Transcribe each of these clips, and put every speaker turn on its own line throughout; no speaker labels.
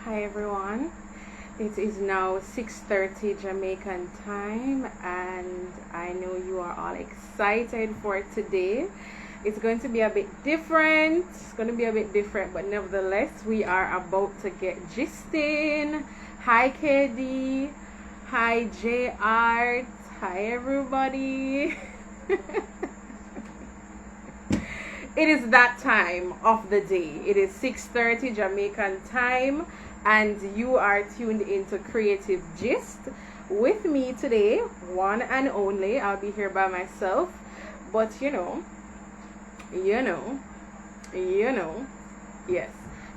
Hi everyone. It is now 6:30 Jamaican time and I know you are all excited for today. It's going to be a bit different. But nevertheless, we are about to get gisting. Hi KD. Hi J Art. Hi everybody. It is that time of the day. It is 6:30 Jamaican time and you are tuned into Creative Gist with me today, one and only. I'll be here by myself, but you know, yes.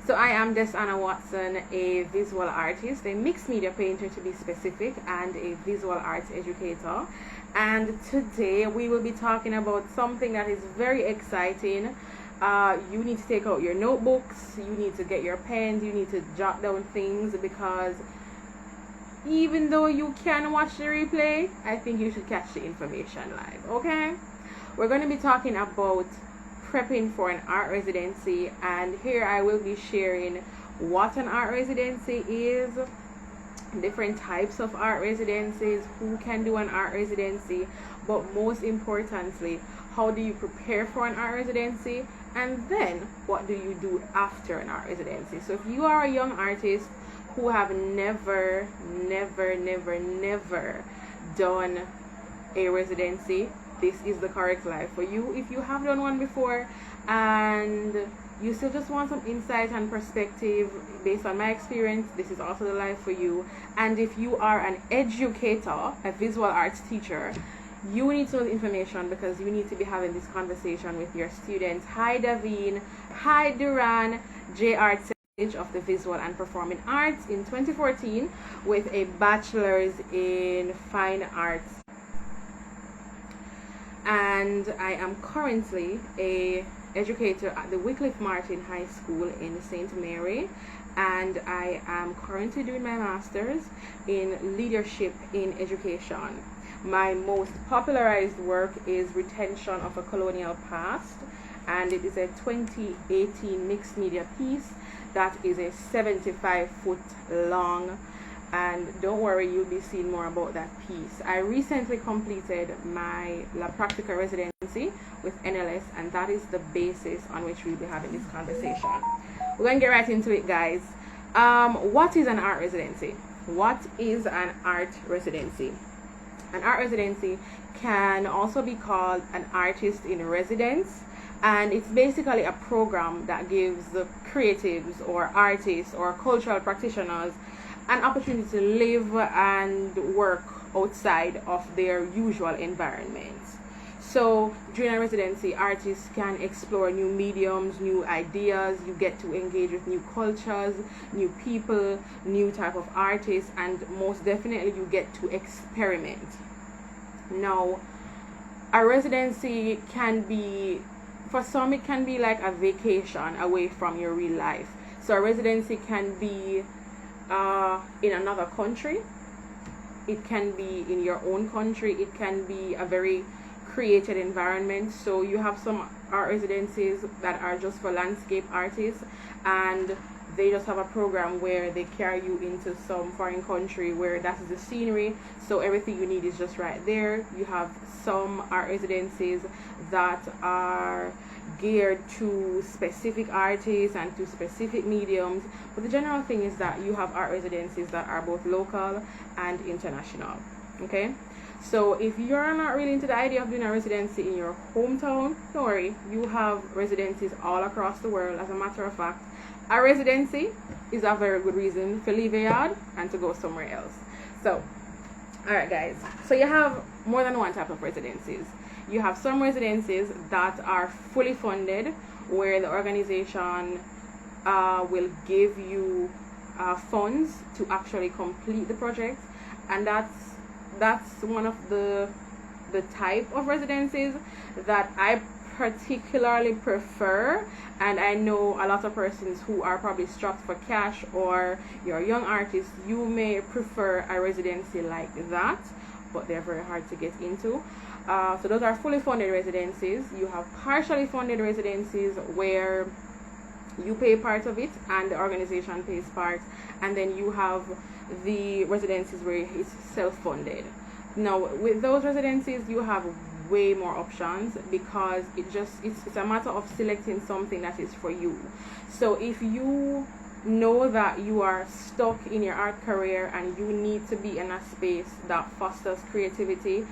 So I am Desana Watson, a visual artist, a mixed media painter to be specific, and a visual arts educator. And today we will be talking about something that is very exciting. You need to take out your notebooks, you need to get your pens, you need to jot down things, because even though you can watch the replay, I think you should catch the information live, okay? We're going to be talking about prepping for an art residency, and here I will be sharing what an art residency is, different types of art residencies, who can do an art residency, but most importantly, how do you prepare for an art residency, and then what do you do after an art residency. So if you are a young artist who have never done a residency, this is the correct life for you. If you have done one before and you still just want some insight and perspective based on my experience, this is also the life for you. And if you are an educator, a visual arts teacher, you need to know the information, because you need to be having this conversation with your students. Hi Davine, hi Duran, J Art of the Visual and Performing Arts in 2014 with a bachelor's in fine arts, and I am currently a educator at the Wycliffe Martin High School in St. Mary, and I am currently doing my master's in leadership in education. My most popularized work is Retention of a Colonial Past, and it is a 2018 mixed media piece that is a 75-foot long, and don't worry, you'll be seeing more about that piece. I recently completed my La Practica residency with NLS, and that is the basis on which we'll be having this conversation. We're going to get right into it, guys. What is an art residency? What is an art residency? An art residency can also be called an artist in residence, and it's basically a program that gives the creatives or artists or cultural practitioners an opportunity to live and work outside of their usual environments. So during a residency, artists can explore new mediums, new ideas. You get to engage with new cultures, new people, new type of artists, and most definitely you get to experiment. Now, a residency can be, for some it can be like a vacation away from your real life. So a residency can be in another country, it can be in your own country, it can be a very created environment. So you have some art residencies that are just for landscape artists, and they just have a program where they carry you into some foreign country where that is the scenery, so everything you need is just right there. You have some art residencies that are geared to specific artists and to specific mediums, but the general thing is that you have art residencies that are both local and international. Okay, so if you're not really into the idea of doing a residency in your hometown, don't worry, you have residencies all across the world. As a matter of fact, a residency is a very good reason to leave a yard and to go somewhere else. So alright guys, so you have more than one type of residencies. You have some residencies that are fully funded, where the organization will give you funds to actually complete the project, and that's one of the type of residencies that I particularly prefer. And I know a lot of persons who are probably strapped for cash, or you're a young artist, you may prefer a residency like that, but they're very hard to get into. So those are fully funded residencies. You have partially funded residencies where You pay part of it and the organization pays part, and then you have the residencies where it's self-funded. Now with those residencies you have way more options, because it's a matter of selecting something that is for you. So if you know that you are stuck in your art career and you need to be in a space that fosters creativity,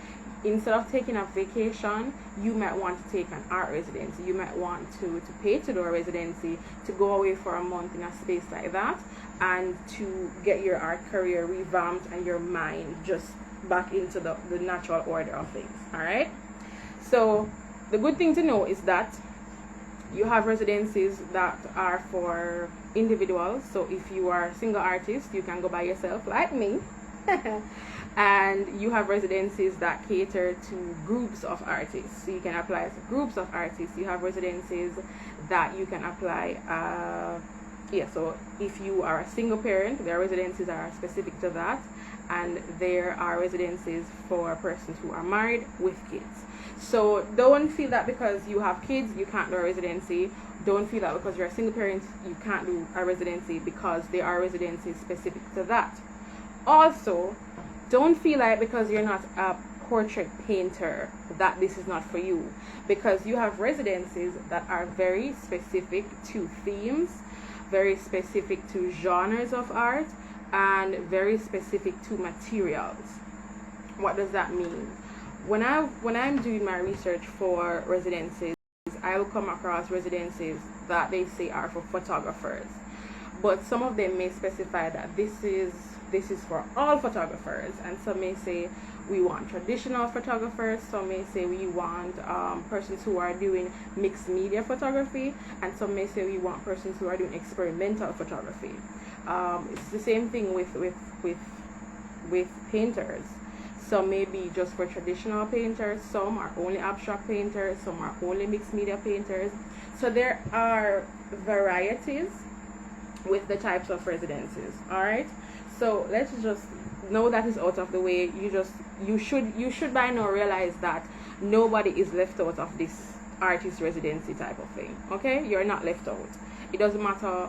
instead of taking a vacation, you might want to take an art residency. You might want to pay to do a residency, to go away for a month in a space like that, and to get your art career revamped and your mind just back into the natural order of things. All right. So the good thing to know is that you have residencies that are for individuals. So if you are a single artist, you can go by yourself like me. And you have residencies that cater to groups of artists, so you can apply to groups of artists. You have residencies that you can apply so if you are a single parent, there are residencies that are specific to that, and there are residencies for persons who are married with kids. So don't feel that because you have kids you can't do a residency. Don't feel that because you're a single parent you can't do a residency, because there are residencies specific to that. Also, don't feel like because you're not a portrait painter that this is not for you, because you have residencies that are very specific to themes, very specific to genres of art, and very specific to materials. What does that mean? When I'm doing my research for residencies, I will come across residencies that they say are for photographers, but some of them may specify that this is for all photographers, and some may say we want traditional photographers, some may say we want persons who are doing mixed media photography, and some may say we want persons who are doing experimental photography. It's the same thing with painters. Some may be just for traditional painters, some are only abstract painters, some are only mixed media painters. So there are varieties with the types of residencies. All right, so let's just know that is out of the way. You should by now realize that nobody is left out of this artist residency type of thing. Okay, you're not left out. It doesn't matter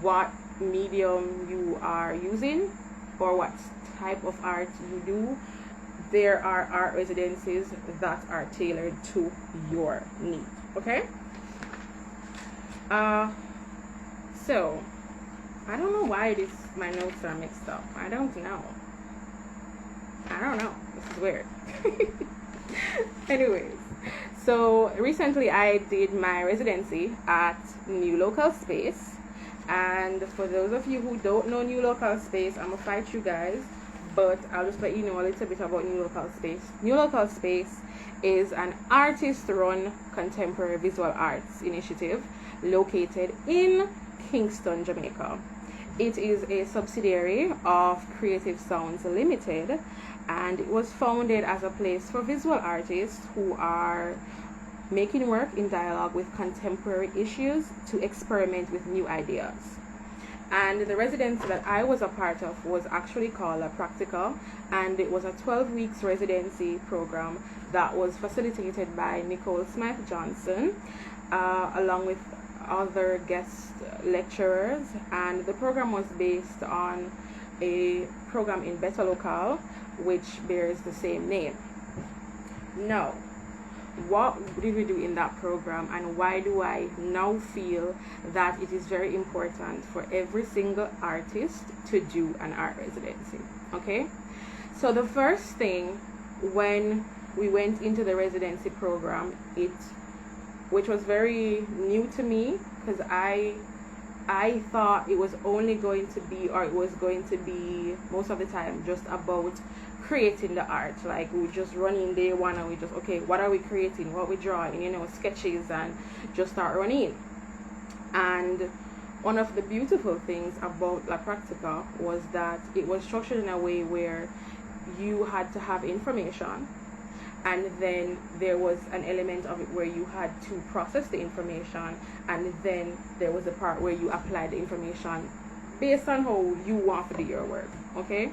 what medium you are using or what type of art you do. There are art residencies that are tailored to your needs. Okay. So I don't know why my notes are mixed up. I don't know. This is weird. Anyways, so recently I did my residency at New Local Space, and for those of you who don't know New Local Space, I'm gonna fight you guys, but I'll just let you know a little bit about New Local Space. New Local Space is an artist-run contemporary visual arts initiative located in Kingston, Jamaica. It is a subsidiary of Creative Sounds Limited, and it was founded as a place for visual artists who are making work in dialogue with contemporary issues to experiment with new ideas. And the residency that I was a part of was actually called a practical, and it was a 12 weeks residency program that was facilitated by Nicole Smith Johnson, along with other guest lecturers, and the program was based on a program in Beta Local which bears the same name. Now, what did we do in that program, and why do I now feel that it is very important for every single artist to do an art residency? Okay, so the first thing when we went into the residency program, which was very new to me, because I thought it was only going to be, or it was going to be most of the time, just about creating the art. Like, we just run in day one and we just, okay, what are we creating, what we drawing, sketches, and just start running. And one of the beautiful things about La Practica was that it was structured in a way where you had to have information, and then there was an element of it where you had to process the information, and then there was a part where you applied the information based on how you want to do your work. Okay,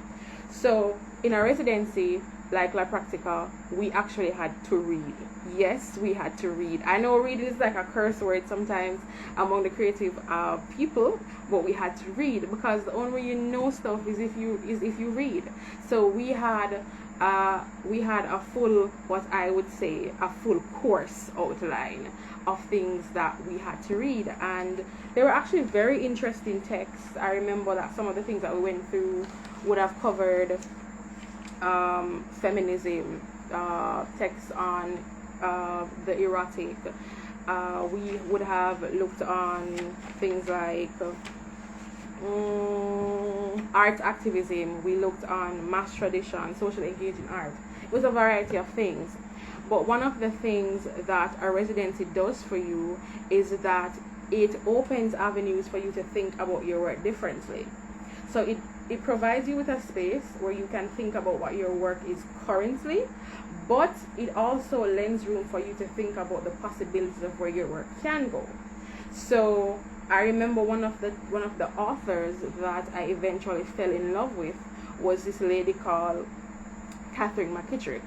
so in a residency like practical, we actually had to read. Yes, we had to read. I know reading is like a curse word sometimes among the creative people, but we had to read, because the only way you know stuff is if you read. So we had a full, what I would say, a full course outline of things that we had to read, and they were actually very interesting texts. I remember that some of the things that we went through would have covered feminism, texts on the erotic. We would have looked on things like art activism. We looked on mass tradition, social engaging art. It was a variety of things. But one of the things that a residency does for you is that it opens avenues for you to think about your work differently. So it provides you with a space where you can think about what your work is currently, but it also lends room for you to think about the possibilities of where your work can go. So I remember one of the authors that I eventually fell in love with was this lady called Mckitrick.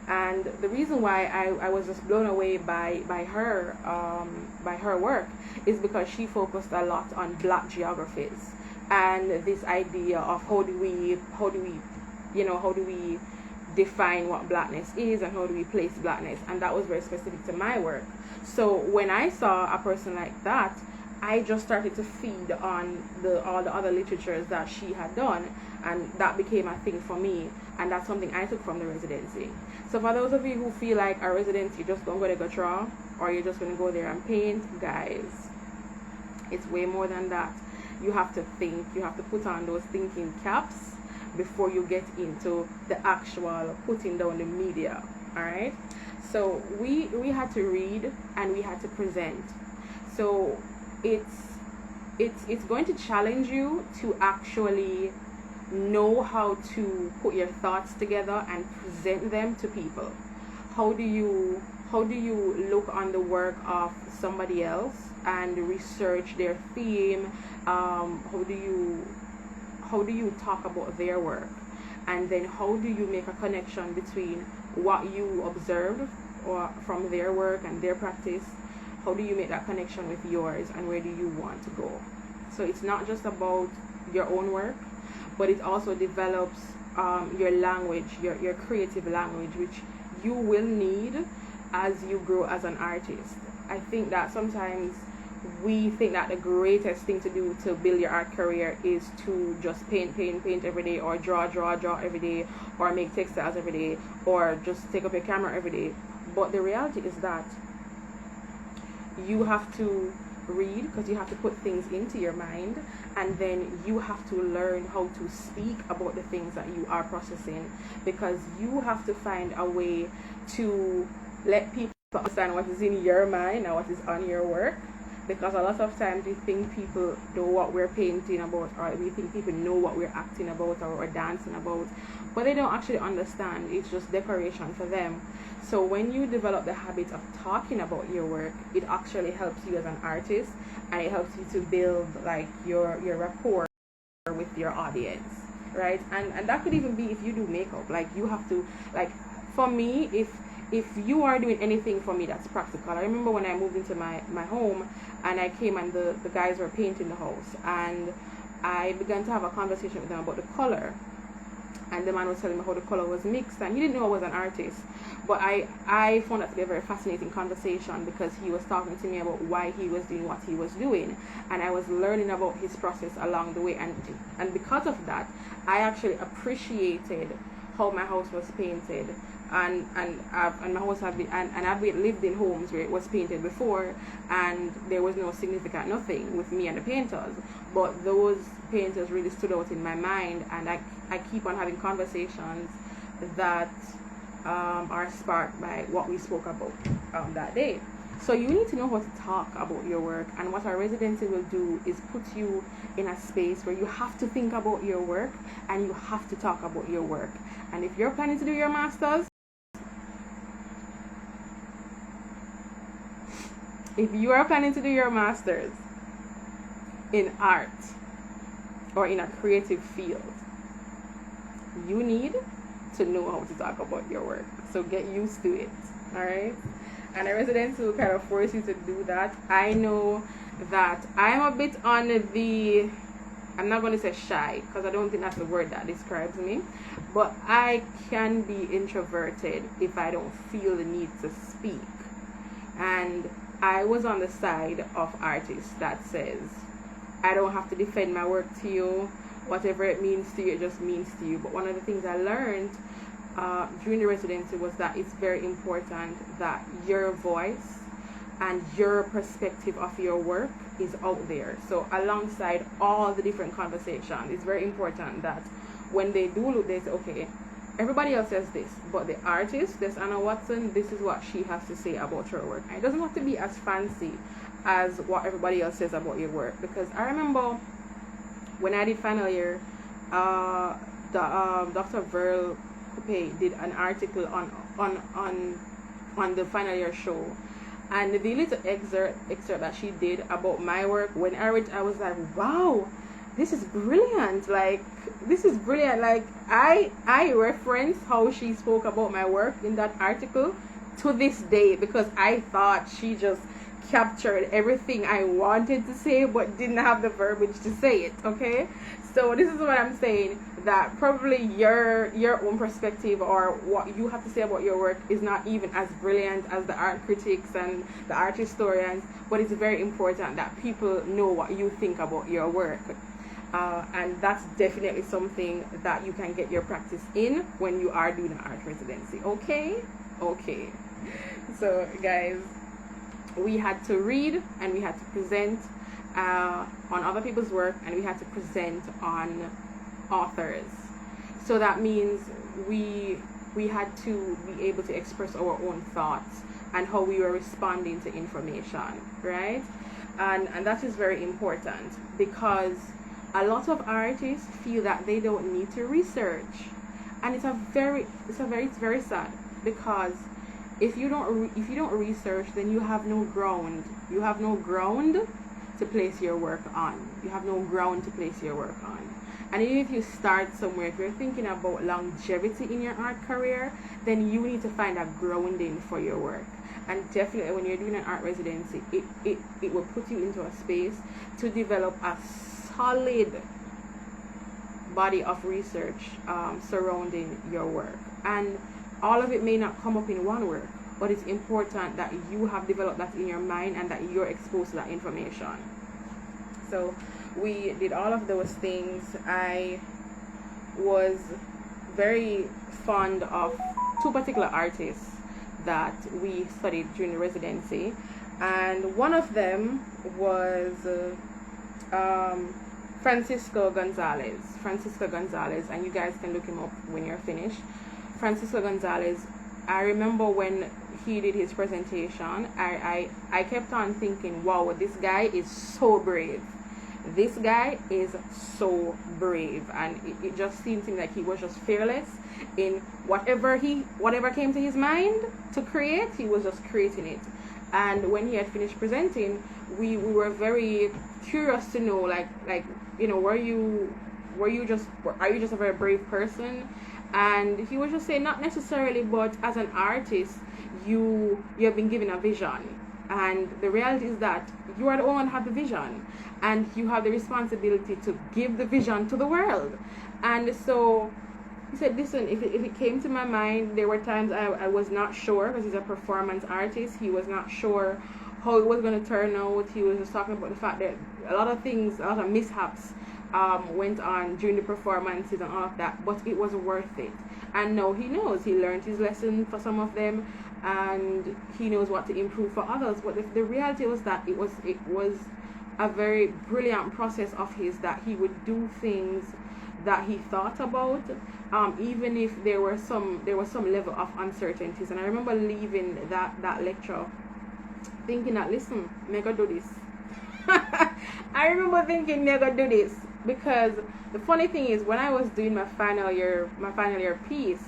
And the reason why I was just blown away by her work is because she focused a lot on black geographies and this idea of how do we define what blackness is and how do we place blackness, and that was very specific to my work. So when I saw a person like that, I just started to feed on all the other literatures that she had done, and that became a thing for me, and that's something I took from the residency. So for those of you who feel like a residency, you're just going to go draw, or you're just going to go there and paint, guys, it's way more than that. You have to think, you have to put on those thinking caps before you get into the actual putting down the media. All right, so we had to read and we had to present. So it's going to challenge you to actually know how to put your thoughts together and present them to people. How do you look on the work of somebody else and research their theme? How do you talk about their work, and then how do you make a connection between what you observed or from their work and their practice? How do you make that connection with yours, and where do you want to go? So it's not just about your own work, but it also develops your language, your creative language, which you will need as you grow as an artist. I think that sometimes we think that the greatest thing to do to build your art career is to just paint every day, or draw every day, or make textiles every day, or just take up your camera every day. But the reality is that you have to read, because you have to put things into your mind, and then you have to learn how to speak about the things that you are processing, because you have to find a way to let people understand what is in your mind and what is on your work. Because a lot of times we think people know what we're painting about, or we think people know what we're acting about or we're dancing about, but they don't actually understand. It's just decoration for them. So when you develop the habit of talking about your work, it actually helps you as an artist, and it helps you to build like your rapport with your audience, right? And that could even be if you do makeup. Like you have to, like for me, if you are doing anything for me that's practical. I remember when I moved into my home, and I came and the guys were painting the house, and I began to have a conversation with them about the color, and the man was telling me how the color was mixed, and he didn't know I was an artist, but I found that to be a very fascinating conversation, because he was talking to me about why he was doing what he was doing, and I was learning about his process along the way, and because of that, I actually appreciated how my house was painted. And my house have been, and I've lived in homes where it was painted before, and there was no significant nothing with me and the painters, but those painters really stood out in my mind, and I keep on having conversations that are sparked by what we spoke about that day. So you need to know how to talk about your work, and what our residency will do is put you in a space where you have to think about your work and you have to talk about your work. And if you're planning to do your masters, if you are planning to do your masters in art or in a creative field, you need to know how to talk about your work. So get used to it. All right. And a residency will kind of force you to do that. I know that I'm a bit on the, I'm not going to say shy, because I don't think that's the word that describes me, but I can be introverted if I don't feel the need to speak. And I was on the side of artists that says, I don't have to defend my work to you. Whatever it means to you, it just means to you. But one of the things I learned during the residency was that it's very important that your voice and your perspective of your work is out there. So alongside all the different conversations, it's very important that when they do look, they say, okay, everybody else says this, but the artist, this Anna Watson, this is what she has to say about her work. And it doesn't have to be as fancy as what everybody else says about your work. Because I remember when I did final year, Dr. Verl Coupe did an article on the final year show, and the little excerpt that she did about my work, when I read, I was like, wow, this is brilliant. Like, this is brilliant. Like, I reference how she spoke about my work in that article to this day, because I thought she just captured everything I wanted to say but didn't have the verbiage to say it. Okay, so this is what I'm saying, that probably your own perspective or what you have to say about your work is not even as brilliant as the art critics and the art historians, but it's very important that people know what you think about your work. And that's definitely something that you can get your practice in when you are doing an art residency. Okay. So guys, we had to read and we had to present on other people's work, and we had to present on authors. So that means we had to be able to express our own thoughts and how we were responding to information, right? And that is very important, because a lot of artists feel that they don't need to research, and it's very sad, because if you don't research, then you have no ground. You have no ground to place your work on. And even if you start somewhere, if you're thinking about longevity in your art career, then you need to find a grounding for your work. And definitely when you're doing an art residency, it will put you into a space to develop a solid body of research surrounding your work. And all of it may not come up in one work, but it's important that you have developed that in your mind and that you're exposed to that information. So we did all of those things. I was very fond of two particular artists that we studied during the residency, and one of them was Francisco Gonzalez, and you guys can look him up when you're finished. Francisco Gonzalez, I remember when he did his presentation, I kept on thinking, wow, this guy is so brave. This guy is so brave, and it just seemed to me like he was just fearless in whatever came to his mind to create. He was just creating it. And when he had finished presenting, we were very curious to know, like you know, are you just a very brave person? And he was just saying, not necessarily, but as an artist, you have been given a vision, and the reality is that you are the only one who have the vision, and you have the responsibility to give the vision to the world. And so he said, listen, if it came to my mind, there were times I was not sure, because he's a performance artist. He was not sure how it was going to turn out. He was just talking about the fact that a lot of mishaps went on during the performances and all of that, but it was worth it. And now he knows, he learned his lesson for some of them, and he knows what to improve for others. But the reality was that it was a very brilliant process of his, that he would do things that he thought about, even if there was some level of uncertainties. And I remember leaving that lecture thinking that, listen, me go do this. I remember thinking, me go do this, because the funny thing is, when I was doing my final year piece,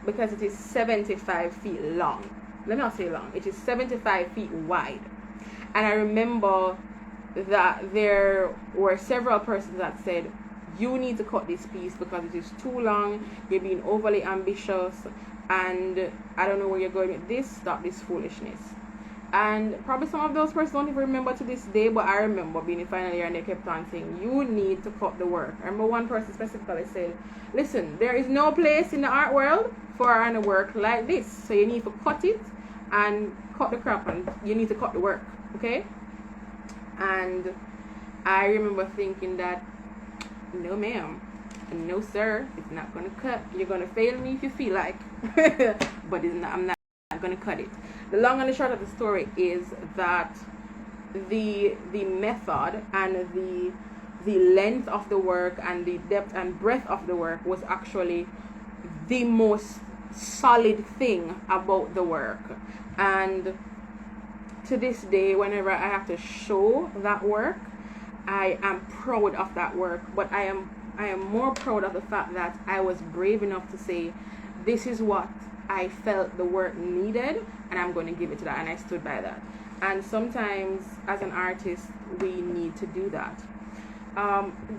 because it is 75 feet long, let me not say long, it is 75 feet wide, and I remember that there were several persons that said, you need to cut this piece because it is too long, you're being overly ambitious, and I don't know where you're going with this, stop this foolishness. And probably some of those persons don't even remember to this day, but I remember being in final year and they kept on saying, you need to cut the work. I remember one person specifically said, listen, there is no place in the art world for a work like this, so you need to cut it and cut the crap, and you need to cut the work, okay? And I remember thinking that, no ma'am, no sir, it's not going to cut. You're going to fail me if you feel like, but I'm not going to cut it. The long and the short of the story is that the method and the length of the work and the depth and breadth of the work was actually the most solid thing about the work. And to this day, whenever I have to show that work, I am proud of that work, but I am more proud of the fact that I was brave enough to say, this is what I felt the work needed, and I'm going to give it to that, and I stood by that. And sometimes as an artist, we need to do that.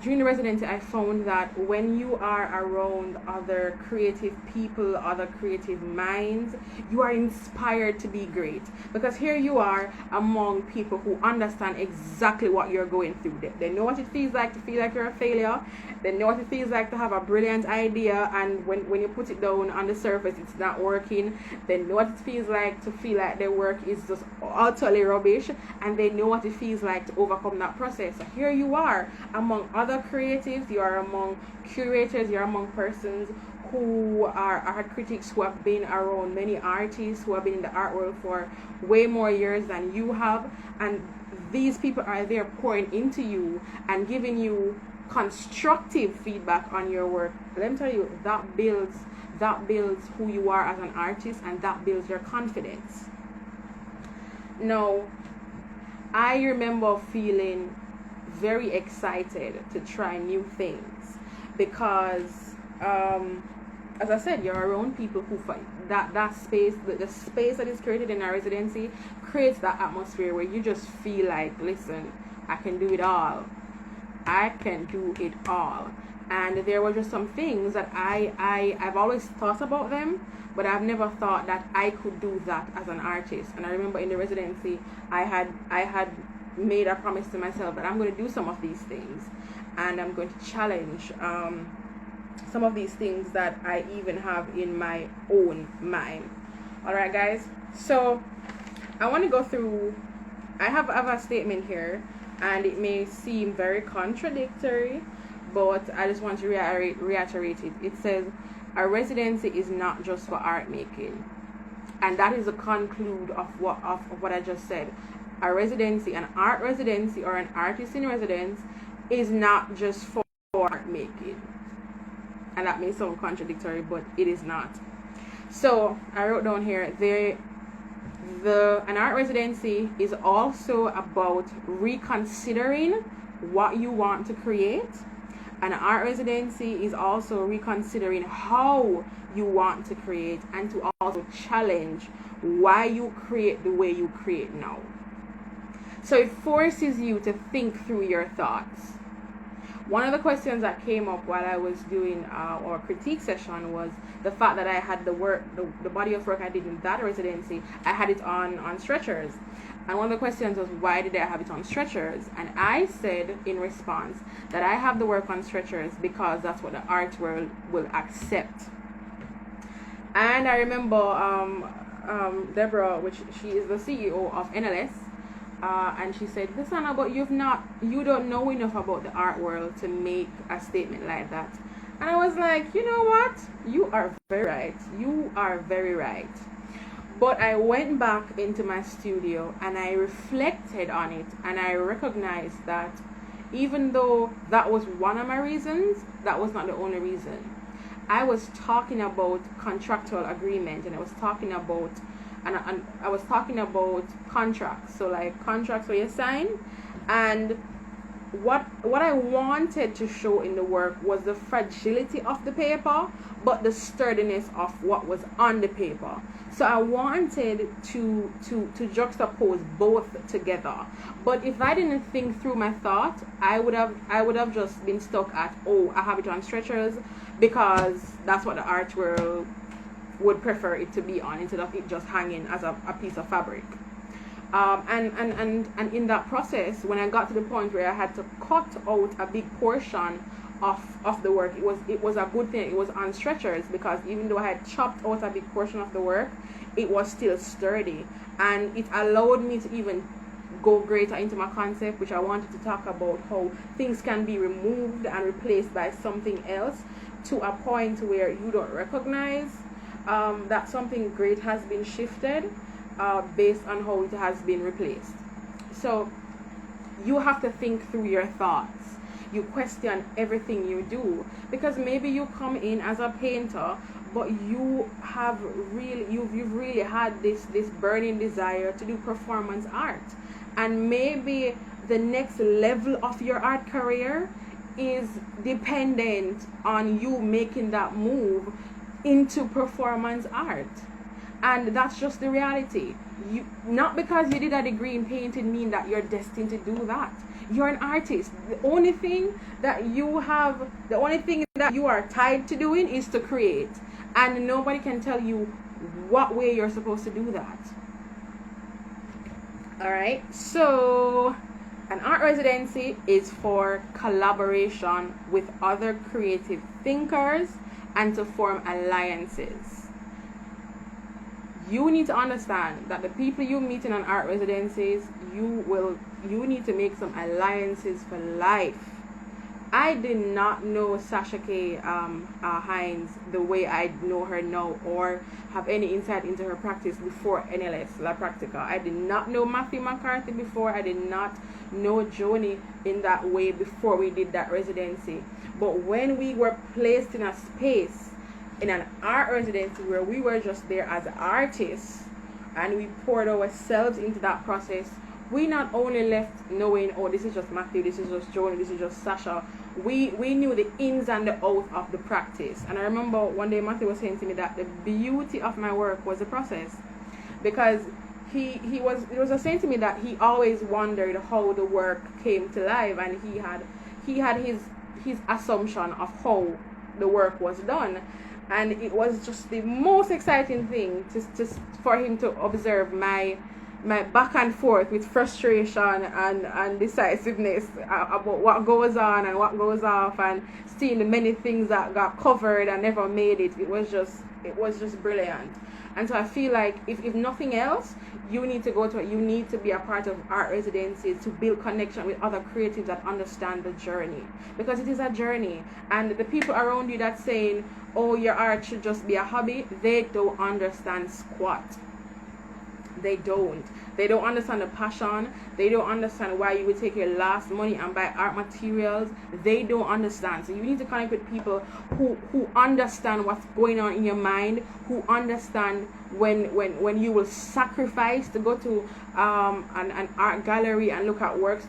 During the residency, I found that when you are around other creative people, other creative minds, you are inspired to be great, because here you are among people who understand exactly what you're going through. They know what it feels like to feel like you're a failure. They know what it feels like to have a brilliant idea, and when you put it down on the surface, it's not working. They know what it feels like to feel like their work is just utterly rubbish, and they know what it feels like to overcome that process. So here you are among other creatives, you are among curators, you're among persons who are art critics, who have been around many artists, who have been in the art world for way more years than you have, and these people are there pouring into you and giving you constructive feedback on your work. Let me tell you, that builds who you are as an artist, and that builds your confidence. Now, I remember feeling very excited to try new things because as I said, you're around people who find that space, the space that is created in our residency creates that atmosphere where you just feel like, listen, I can do it all. I can do it all. And there were just some things that I've always thought about them, but I've never thought that I could do that as an artist. And I remember in the residency, I had made a promise to myself that I'm going to do some of these things, and I'm going to challenge some of these things that I even have in my own mind. Alright guys, so I want to go through, I have a statement here, and it may seem very contradictory, but I just want to reiterate it. It says, a residency is not just for art making, and that is the conclude of what I just said. A residency, an art residency, or an artist in residence is not just for art making. And that may sound contradictory, but it is not. So I wrote down here, an art residency is also about reconsidering what you want to create. An art residency is also reconsidering how you want to create, and to also challenge why you create the way you create now. So it forces you to think through your thoughts. One of the questions that came up while I was doing our critique session was the fact that I had the body of work I did in that residency, I had it on stretchers. And one of the questions was, why did I have it on stretchers? And I said in response that I have the work on stretchers because that's what the art world will accept. And I remember Deborah, which she is the CEO of NLS, and she said, listen, but you don't know enough about the art world to make a statement like that. And I was like, you know what? You are very right. You are very right. But I went back into my studio and I reflected on it, and I recognized that even though that was one of my reasons, that was not the only reason. I was talking about contractual agreement, and I was talking about I was talking about contracts. So like contracts where you sign, and what I wanted to show in the work was the fragility of the paper, but the sturdiness of what was on the paper. So I wanted to juxtapose both together. But if I didn't think through my thought, I would have just been stuck at, oh, I have it on stretchers because that's what the art world would prefer it to be on, instead of it just hanging as a piece of fabric. And in that process, when I got to the point where I had to cut out a big portion of the work, it was a good thing it was on stretchers, because even though I had chopped out a big portion of the work, it was still sturdy, and it allowed me to even go greater into my concept, which I wanted to talk about, how things can be removed and replaced by something else to a point where you don't recognize that something great has been shifted based on how it has been replaced. So you have to think through your thoughts. You question everything you do, because maybe you come in as a painter, but you've really had this burning desire to do performance art, and maybe the next level of your art career is dependent on you making that move into performance art. And that's just the reality. You, not because you did a degree in painting mean that you're destined to do that. You're an artist. The only thing that you are tied to doing is to create, and nobody can tell you what way you're supposed to do that. Alright, so an art residency is for collaboration with other creative thinkers and to form alliances. You need to understand that the people you meet in an art residencies, you need to make some alliances for life. I did not know Sasha K. Hines the way I know her now, or have any insight into her practice before NLS La Practica. I did not know Matthew McCarthy before. I did not know Joni in that way before we did that residency. But when we were placed in a space, in an art residency, where we were just there as artists and we poured ourselves into that process, we not only left knowing, oh, this is just Matthew, this is just Joni, this is just Sasha. We knew the ins and the outs of the practice. And I remember one day Matthew was saying to me that the beauty of my work was the process, because he was saying to me that he always wondered how the work came to life, and he had his assumption of how the work was done. And it was just the most exciting thing just for him to observe my back and forth with frustration and decisiveness about what goes on and what goes off, and seeing the many things that got covered and never made it. It was just brilliant. And so I feel like if nothing else, you need to be a part of art residencies to build connection with other creatives that understand the journey, because it is a journey. And the people around you that's saying, oh, your art should just be a hobby, they don't understand squat. They don't understand the passion. They don't understand why you would take your last money and buy art materials. They don't understand. So you need to connect with people who understand what's going on in your mind, who understand when you will sacrifice to go to an art gallery and look at works.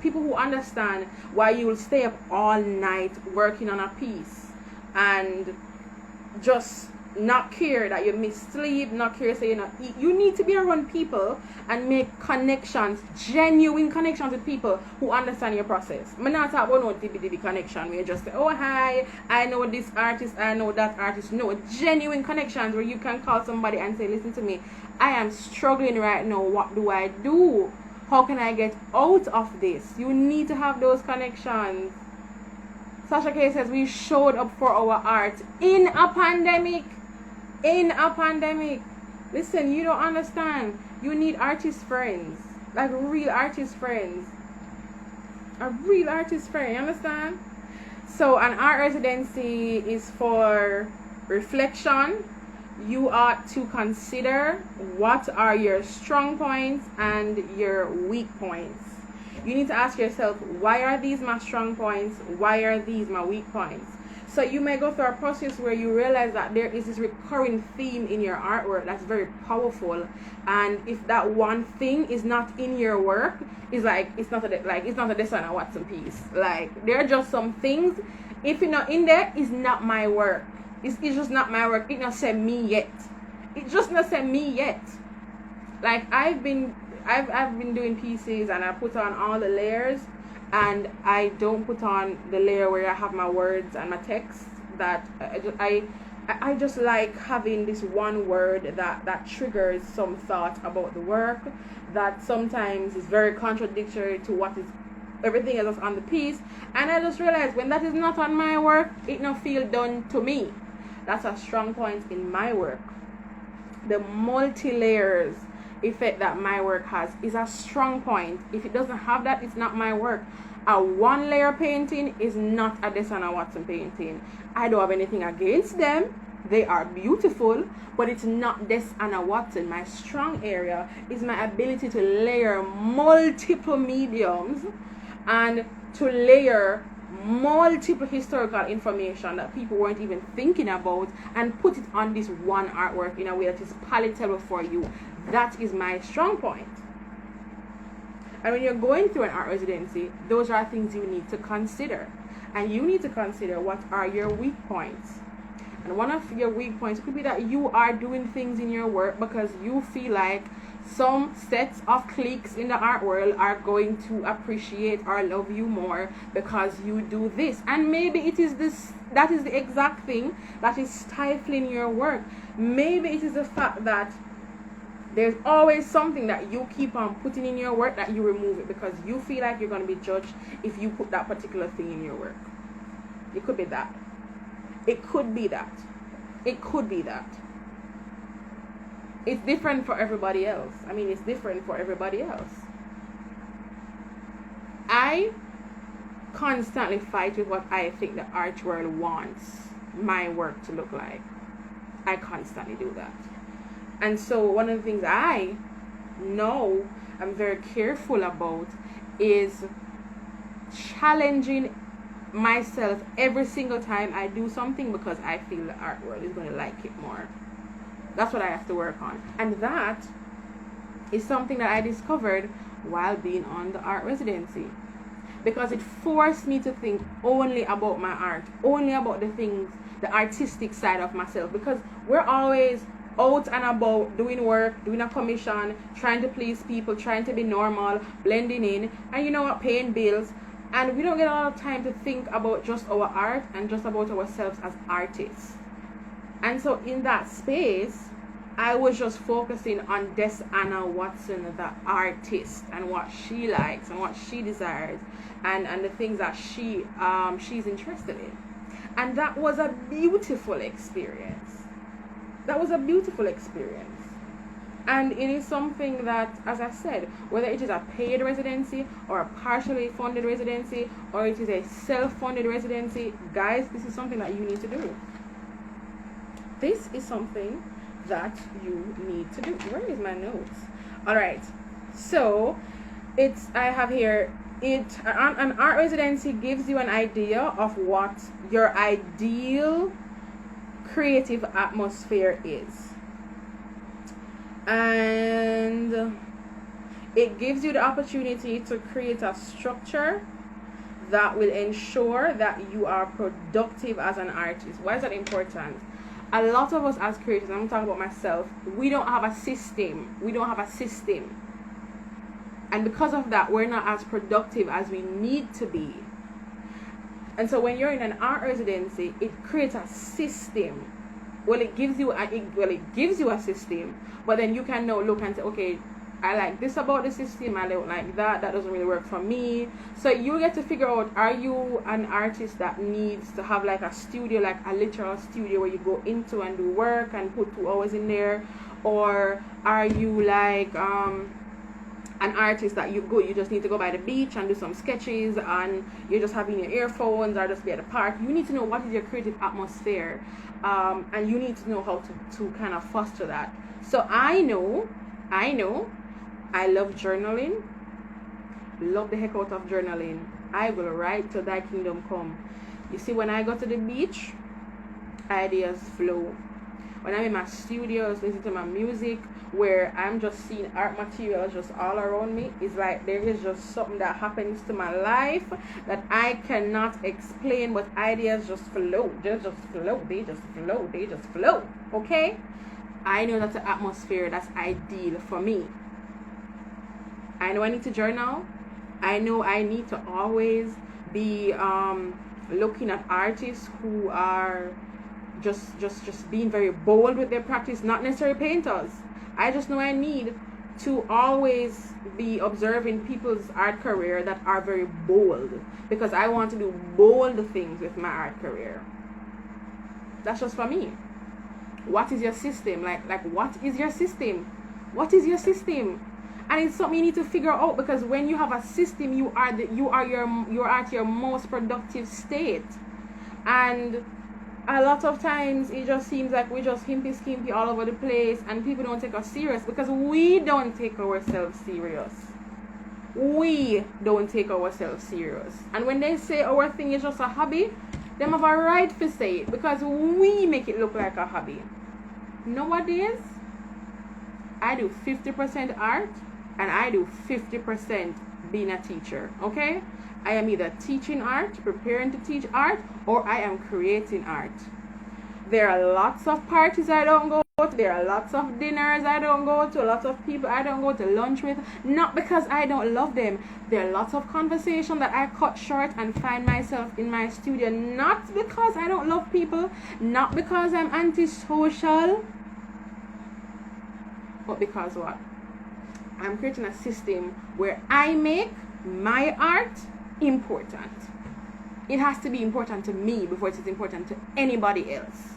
People who understand why you will stay up all night working on a piece and just not care that you miss sleep, not care say you not eat. You need to be around people and make connections, genuine connections with people who understand your process. I'm not talking about no DB connection where you just say, oh hi, I know this artist, I know that artist. No, genuine connections where you can call somebody and say, listen to me, I am struggling right now, what do I do? How can I get out of this? You need to have those connections. Sasha K says we showed up for our art in a pandemic. Listen, you don't understand. You need artist friends, like real artist friends. A real artist friend, you understand? So an art residency is for reflection. You ought to consider what are your strong points and your weak points. You need to ask yourself, why are these my strong points? Why are these my weak points? So you may go through a process where you realize that there is this recurring theme in your artwork that's very powerful, and if that one thing is not in your work, it's like it's not a Desana Watson piece. Like, there are just some things, if it's not in there, it's not my work. It's just not my work. It not said me yet. It just not said me yet. Like, I've been doing pieces and I put on all the layers, and I don't put on the layer where I have my words and my text. That I just like having this one word that triggers some thought about the work, that sometimes is very contradictory to what is everything else on the piece. And I just realized when that is not on my work, it not feel done to me. That's a strong point in my work. The multi-layers effect that my work has is a strong point. If it doesn't have that, it's not my work. A one layer painting is not a Desana Watson painting. I don't have anything against them. They are beautiful, but it's not Desana Watson. My strong area is my ability to layer multiple mediums and to layer multiple historical information that people weren't even thinking about, and put it on this one artwork in a way that is palatable for you. That is my strong point. And when you're going through an art residency, those are things you need to consider. And you need to consider what are your weak points. And one of your weak points could be that you are doing things in your work because you feel like some sets of cliques in the art world are going to appreciate or love you more because you do this. And maybe it is that is the exact thing that is stifling your work. Maybe it is the fact that there's always something that you keep on putting in your work that you remove it because you feel like you're going to be judged if you put that particular thing in your work. It could be that. It could be that. It could be that. It's different for everybody else. I mean, it's different for everybody else. I constantly fight with what I think the art world wants my work to look like. I constantly do that. And so one of the things I know I'm very careful about is challenging myself every single time I do something because I feel the art world is going to like it more. That's what I have to work on. And that is something that I discovered while being on the art residency, because it forced me to think only about my art, only about the things, the artistic side of myself, because we're always out and about doing work, doing a commission, trying to please people, trying to be normal, blending in, and you know what, paying bills. And we don't get a lot of time to think about just our art and just about ourselves as artists. And so in that space, I was just focusing on Desana Watson, the artist, and what she likes and what she desires, and the things that she's interested in. And that was a beautiful experience. That was a beautiful experience. And it is something that, as I said, whether it is a paid residency or a partially funded residency or it is a self-funded residency, guys, this is something that you need to do. This is something that you need to do. Where is my notes? All right. So I have here, an art residency gives you an idea of what your ideal creative atmosphere is. And it gives you the opportunity to create a structure that will ensure that you are productive as an artist. Why is that important? A lot of us as creators, I'm talking about myself, we don't have a system. We don't have a system. And because of that, we're not as productive as we need to be. And so when you're in an art residency, it creates a system. Well, it gives you a system, but then you can now look and say, okay, I like this about the system, I don't like that doesn't really work for me. So you get to figure out, are you an artist that needs to have like a studio, like a literal studio where you go into and do work and put 2 hours in there? Or are you like an artist that you just need to go by the beach and do some sketches and you're just having your earphones or just be at a park? You need to know what is your creative atmosphere, and you need to know how to kind of foster that. So I know I love journaling, love the heck out of journaling. I will write till thy kingdom come. You see, when I go to the beach, ideas flow. When I'm in my studios, listening to my music, where I'm just seeing art materials just all around me, it's like there is just something that happens to my life that I cannot explain, but ideas just flow. They just flow. They just flow. They just flow. Okay? I know that's the atmosphere that's ideal for me. I know I need to journal. I know I need to always be looking at artists who are just being very bold with their practice, not necessarily painters. I just know I need to always be observing people's art career that are very bold, because I want to do bold things with my art career. That's just for me. What is your system? Like what is your system? What is your system? And it's something you need to figure out, because when you have a system, you are at your most productive state. And a lot of times it just seems like we just skimpy all over the place, and people don't take us serious because we don't take ourselves serious. We don't take ourselves serious. And when they say our thing is just a hobby, them have a right to say it, because we make it look like a hobby. Nowadays, I do 50% art and I do 50% being a teacher. Okay? I am either teaching art, preparing to teach art, or I am creating art. There are lots of parties I don't go to. There are lots of dinners I don't go to. Lots of people I don't go to lunch with. Not because I don't love them. There are lots of conversation that I cut short and find myself in my studio. Not because I don't love people. Not because I'm antisocial. But because what? I'm creating a system where I make my art important. It has to be important to me before it is important to anybody else.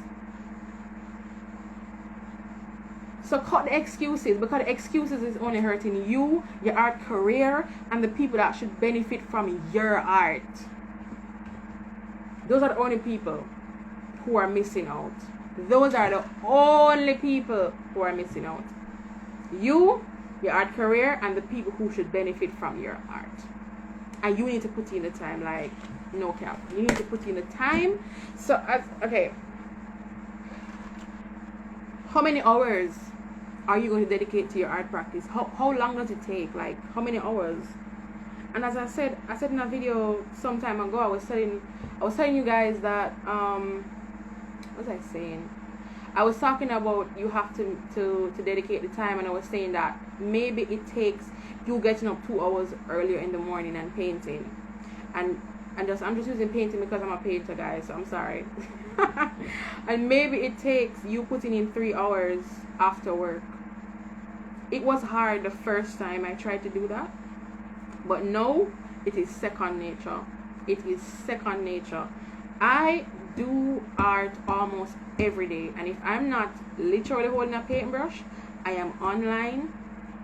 So cut the excuses, because the excuses is only hurting you, your art career, and the people that should benefit from your art. Those are the only people who are missing out. Those are the only people who are missing out. You, your art career, and the people who should benefit from your art. And you need to put in the time, like, no cap. You need to put in the time. So, okay. How many hours are you going to dedicate to your art practice? How long does it take? Like, how many hours? And as I said in a video some time ago, I was telling you guys that, what was I saying? I was talking about you have to dedicate the time, and I was saying that maybe it takes you getting up 2 hours earlier in the morning and painting, and I'm just using painting because I'm a painter, guys, so I'm sorry. And maybe it takes you putting in 3 hours after work. It was hard the first time I tried to do that, but now it is second nature. It is second nature. I do art almost every day, and if I'm not literally holding a paintbrush, I am online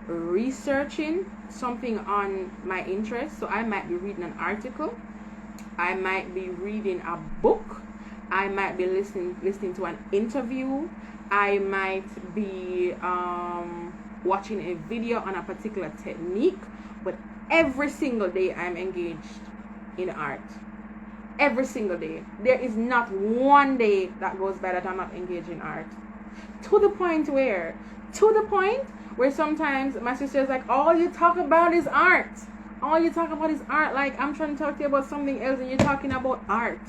researching something on my interest. So I might be reading an article, I might be reading a book, I might be listening to an interview, I might be watching a video on a particular technique, but every single day I'm engaged in art. Every single day. There is not one day that goes by that I'm not engaged in art. To the point where sometimes my sister's like, all you talk about is art. All you talk about is art. Like, I'm trying to talk to you about something else and you're talking about art.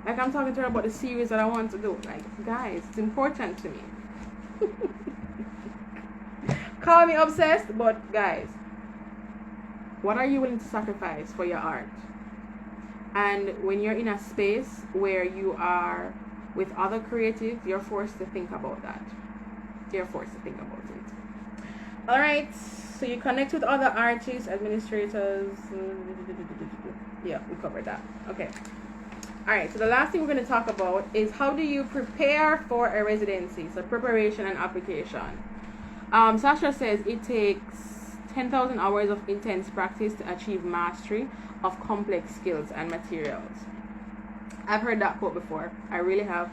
Like, I'm talking to her about the series that I want to do. Like, guys, it's important to me. Call me obsessed, but guys, what are you willing to sacrifice for your art? And when you're in a space where you are with other creatives, you're forced to think about that. You're forced to think about it. Alright, so you connect with other artists, administrators. Yeah, we covered that. Okay. Alright, so the last thing we're going to talk about is how do you prepare for a residency? So preparation and application. Sasha says it takes 10,000 hours of intense practice to achieve mastery of complex skills and materials. I've heard that quote before. I really have,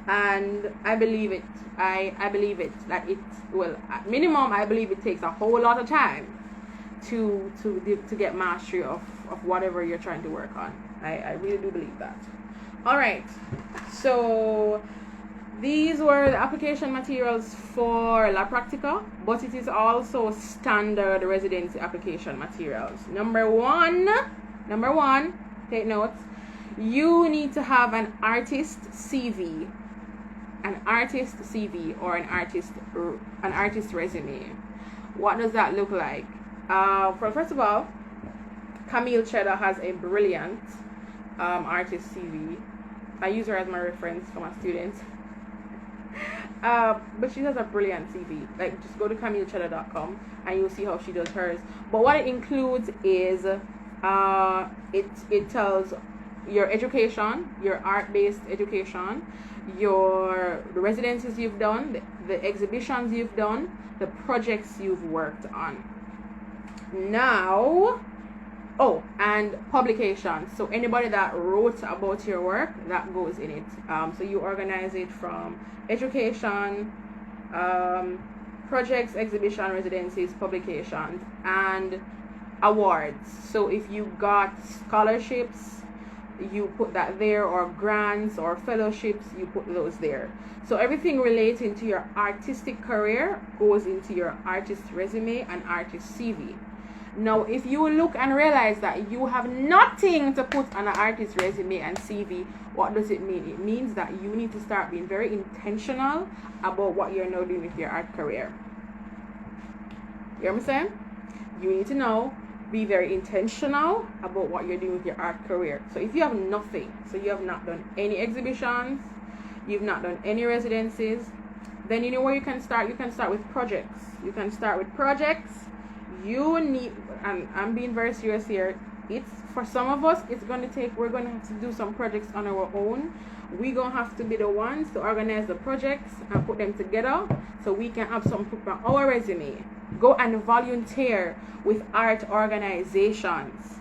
and I believe it. I believe it. That it, well, at minimum, I believe it takes a whole lot of time to get mastery of whatever you're trying to work on. I really do believe that. All right, so these were the application materials for La Practica, but it is also standard residency application materials. Number one, take notes. You need to have an artist CV, or an artist resume. What does that look like? First of all, Camille Cheddar has a brilliant artist CV. I use her as my reference for my students. But she has a brilliant CV. Like, just go to CamilleCheddar.com and you'll see how she does hers. But what it includes is it tells your education, your art-based education, the residencies you've done, the exhibitions you've done, the projects you've worked on. Now, and publications. So anybody that wrote about your work, that goes in it. So you organize it from education, projects, exhibition, residencies, publications, and awards. So if you got scholarships, you put that there, or grants or fellowships, you put those there. So everything relating to your artistic career goes into your artist resume and artist CV. Now, if you look and realize that you have nothing to put on an artist resume and CV, what does it mean? It means that you need to start being very intentional about what you're now doing with your art career. You know what I'm saying? You need to know, be very intentional about what you're doing with your art career. So if you have nothing, so you have not done any exhibitions, you've not done any residencies, then you know where you can start. You can start with projects. You need, and I'm being very serious here, it's for some of us, we're going to have to do some projects on our own. We're going to have to be the ones to organize the projects and put them together so we can have some put on our resume. Go and volunteer with art organizations.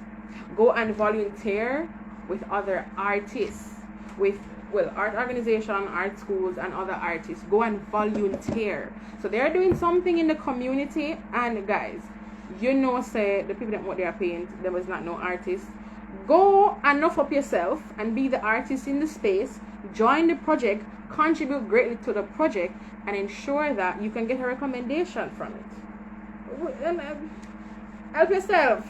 Go and volunteer with other artists, art organization, art schools, and other artists. Go and volunteer. So they're doing something in the community, and guys, say the people that what they are paying, there was not no artist. Go and knock up yourself and be the artist in the space. Join the project, contribute greatly to the project, and ensure that you can get a recommendation from it. Help yourself.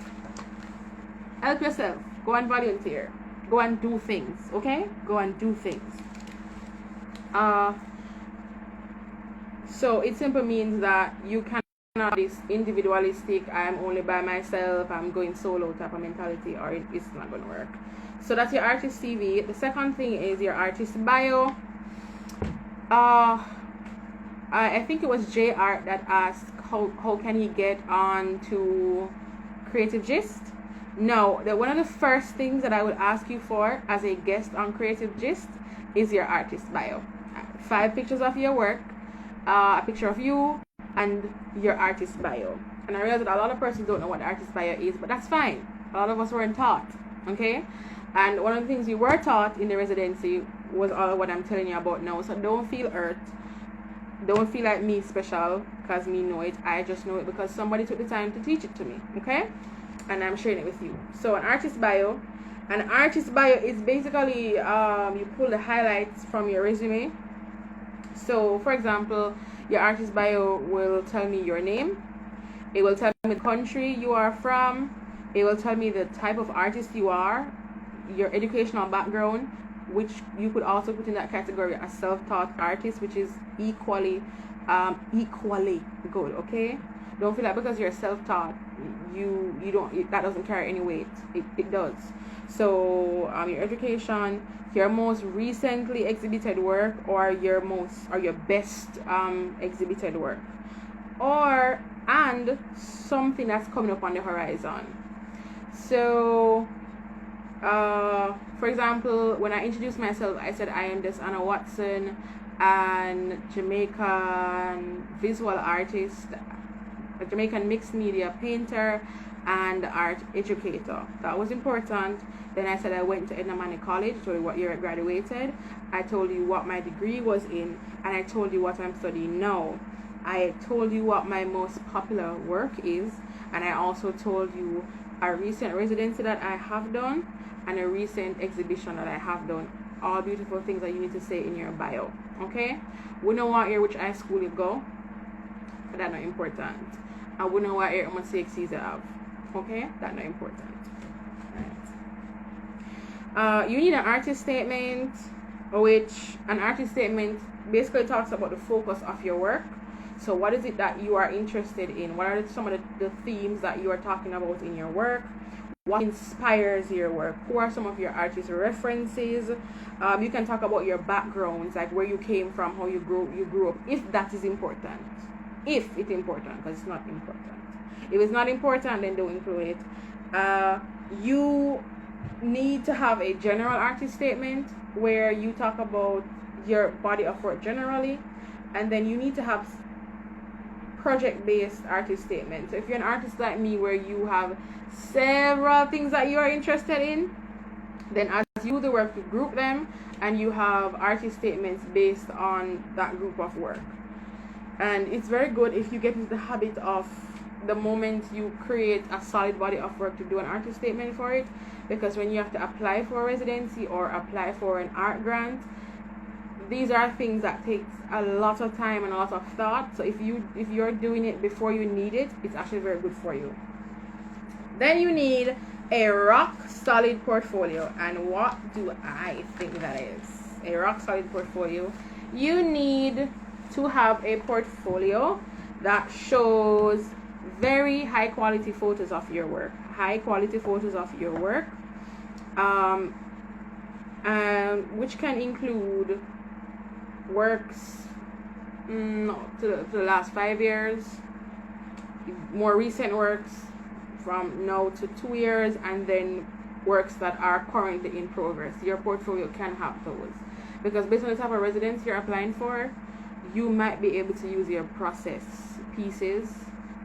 Go and volunteer. Go and do things. Okay? Go and do things. So it simply means that you cannot have this individualistic, I'm only by myself, I'm going solo type of mentality, or it's not going to work. So that's your artist CV. The second thing is your artist bio. I think it was J Art that asked how can he get on to Creative Gist. No, one of the first things that I would ask you for as a guest on Creative Gist is your artist bio. 5 pictures of your work, a picture of you, and your artist bio. And I realize that a lot of persons don't know what the artist bio is, but that's fine. A lot of us weren't taught, okay? And one of the things you were taught in the residency was all what I'm telling you about now. So don't feel hurt. Don't feel like me special because me know it. I just know it because somebody took the time to teach it to me, okay? And I'm sharing it with you. So an artist bio is basically you pull the highlights from your resume. So for example, your artist bio will tell me your name. It will tell me the country you are from. It will tell me the type of artist you are, your educational background, which you could also put in that category as self-taught artist, which is equally good. Okay, don't feel like because you're self-taught you don't, that doesn't carry any weight. It does. So your education, your most recently exhibited work, or your best exhibited work, and something that's coming up on the horizon. So for example, when I introduced myself, I said I am this Anna Watson, and Jamaican visual artist, a Jamaican mixed media painter, and art educator. That was important. Then I said I went to Edna Manley College, told you what year I graduated, I told you what my degree was in, and I told you what I'm studying now. I told you what my most popular work is, and I also told you a recent residency that I have done, and a recent exhibition that I have done. All beautiful things that you need to say in your bio. Okay? We know what year, which high school you go, but that's not important. And we know what year, how much CXCs you have. Okay? That's not important. Right. You need an artist statement, which an artist statement basically talks about the focus of your work. So what is it that you are interested in? What are some of the themes that you are talking about in your work? What inspires your work? Who are some of your artist references? You can talk about your backgrounds, like where you came from, how you grew up, if that is important. If it's important, because it's not important. If it's not important, then don't include it. You need to have a general artist statement where you talk about your body of work generally, and then you need to have project-based artist statements. So if you're an artist like me where you have several things that you are interested in, then as you do the work, you group them and you have artist statements based on that group of work. And it's very good if you get into the habit of, the moment you create a solid body of work, to do an artist statement for it, because when you have to apply for a residency or apply for an art grant, these are things that take a lot of time and a lot of thought. So if you're doing it before you need it, it's actually very good for you. Then you need a rock solid portfolio. And what do I think that is? A rock solid portfolio. You need to have a portfolio that shows very high quality photos of your work. High quality photos of your work. Which can include works to the last 5 years, more recent works from now to 2 years, and then works that are currently in progress. Your portfolio can have those, because based on the type of residence you're applying for, you might be able to use your process pieces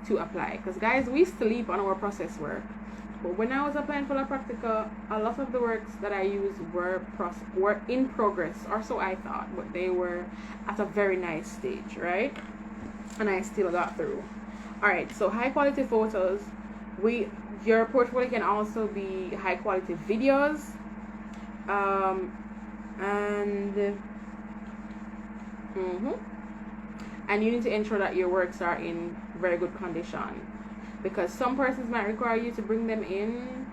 to apply. Because guys, we sleep on our process work. But when I was applying for La Practica, a lot of the works that I used were in progress, or so I thought, but they were at a very nice stage, right? And I still got through. Alright, so high quality photos. Your portfolio can also be high quality videos. And you need to ensure that your works are in very good condition, because some persons might require you to bring them in,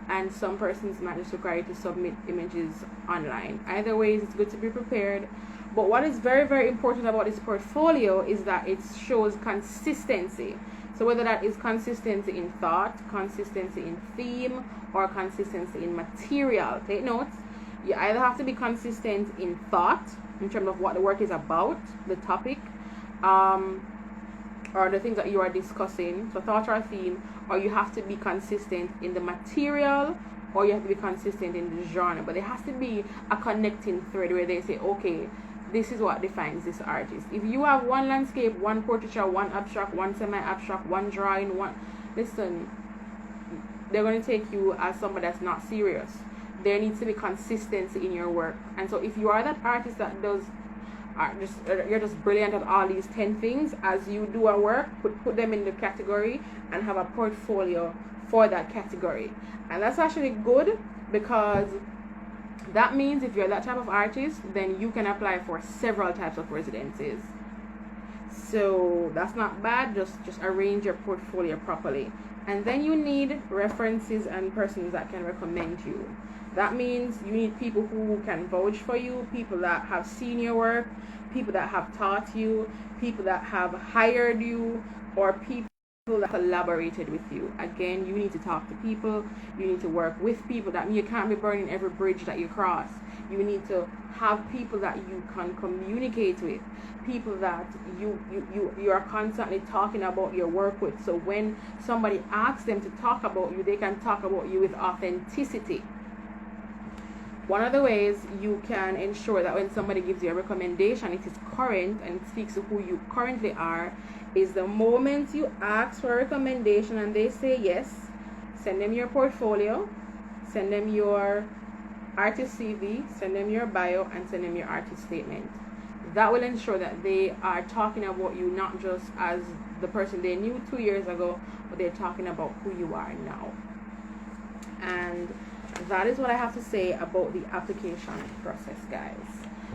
and some persons might just require you to submit images online. Either way, it's good to be prepared. But what is very, very important about this portfolio is that it shows consistency. So whether that is consistency in thought, consistency in theme, or consistency in material. Take notes. You either have to be consistent in thought, in terms of what the work is about, the topic, or the things that you are discussing, so thought or theme, or you have to be consistent in the material, or you have to be consistent in the genre. But there has to be a connecting thread where they say, okay, this is what defines this artist. If you have one landscape, one portraiture, one abstract, one semi-abstract, one drawing, listen, they're going to take you as somebody that's not serious. There needs to be consistency in your work. And so if you are that artist that you're just brilliant at all these 10 things, as you do a work, put them in the category and have a portfolio for that category. And that's actually good, because that means if you're that type of artist, then you can apply for several types of residencies. So that's not bad. Just arrange your portfolio properly. And then you need references and persons that can recommend you. That means you need people who can vouch for you, people that have seen your work, people that have taught you, people that have hired you, or people that collaborated with you. Again, you need to talk to people, you need to work with people. That means you can't be burning every bridge that you cross. You need to have people that you can communicate with, people that you are constantly talking about your work with. So when somebody asks them to talk about you, they can talk about you with authenticity. One of the ways you can ensure that when somebody gives you a recommendation, it is current and it speaks to who you currently are, is the moment you ask for a recommendation and they say yes, send them your portfolio, send them your artist CV, send them your bio, and send them your artist statement. That will ensure that they are talking about you not just as the person they knew 2 years ago, but they're talking about who you are now. And that is what I have to say about the application process, guys.